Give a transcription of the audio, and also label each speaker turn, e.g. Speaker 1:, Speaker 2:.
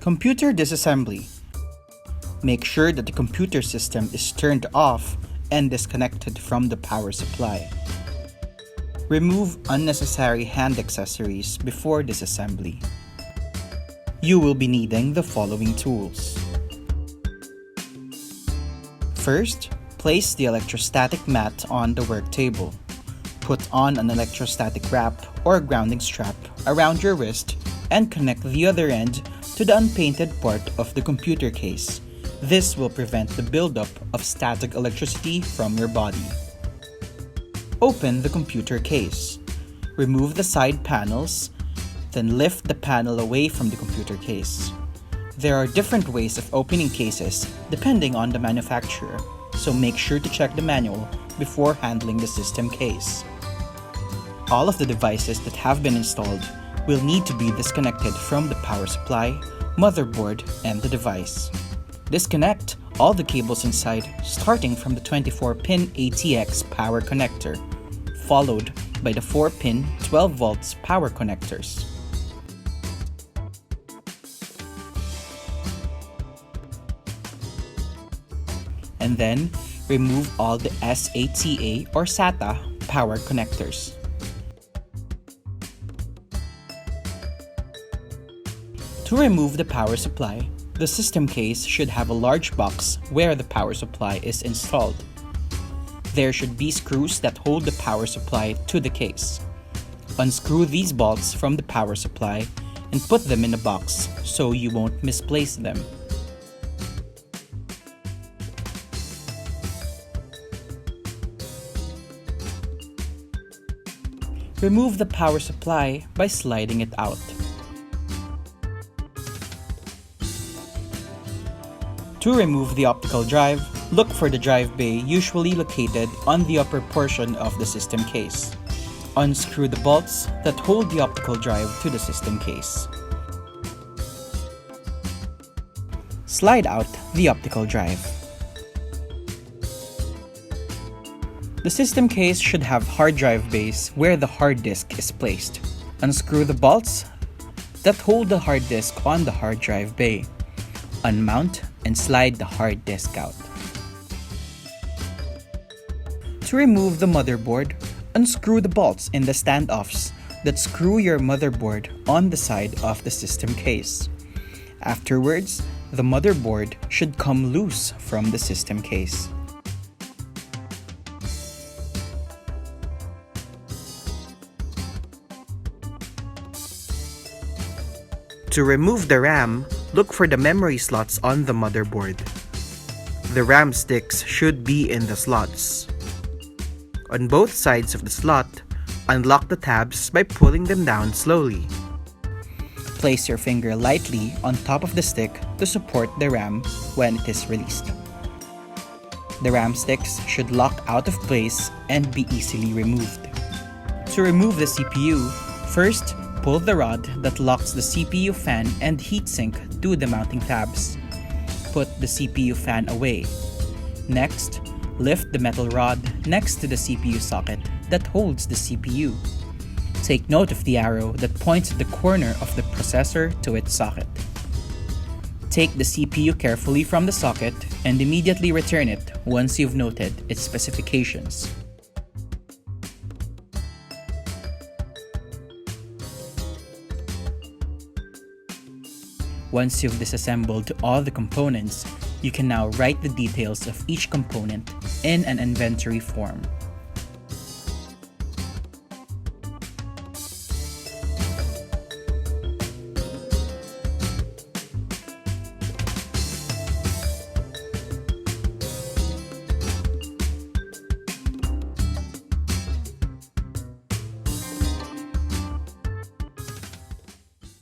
Speaker 1: Computer disassembly. Make sure that the computer system is turned off and disconnected from the power supply. Remove unnecessary hand accessories before disassembly. You will be needing the following tools. First, place the electrostatic mat on the work table. Put on an electrostatic wrap or grounding strap around your wrist and connect the other end to the unpainted part of the computer case. This will prevent the buildup of static electricity from your body. Open the computer case. Remove the side panels, then lift the panel away from the computer case. There are different ways of opening cases depending on the manufacturer, so make sure to check the manual before handling the system case. All of the devices that have been installed will need to be disconnected from the power supply, motherboard, and the device. Disconnect all the cables inside, starting from the 24-pin ATX power connector, followed by the 4-pin 12 volts power connectors. And then, remove all the SATA or SATA power connectors. To remove the power supply, the system case should have a large box where the power supply is installed. There should be screws that hold the power supply to the case. Unscrew these bolts from the power supply and put them in a box so you won't misplace them. Remove the power supply by sliding it out. To remove the optical drive, look for the drive bay usually located on the upper portion of the system case. Unscrew the bolts that hold the optical drive to the system case. Slide out the optical drive. The system case should have hard drive bays where the hard disk is placed. Unscrew the bolts that hold the hard disk on the hard drive bay. Unmount and slide the hard disk out. To remove the motherboard, unscrew the bolts in the standoffs that screw your motherboard on the side of the system case. Afterwards, the motherboard should come loose from the system case. To remove the RAM, look for the memory slots on the motherboard. The RAM sticks should be in the slots. On both sides of the slot, unlock the tabs by pulling them down slowly. Place your finger lightly on top of the stick to support the RAM when it is released. The RAM sticks should lock out of place and be easily removed. To remove the CPU, first, pull the rod that locks the CPU fan and heatsink to the mounting tabs. Put the CPU fan away. Next, lift the metal rod next to the CPU socket that holds the CPU. Take note of the arrow that points at the corner of the processor to its socket. Take the CPU carefully from the socket and immediately return it once you've noted its specifications. Once you've disassembled all the components, you can now write the details of each component in an inventory form.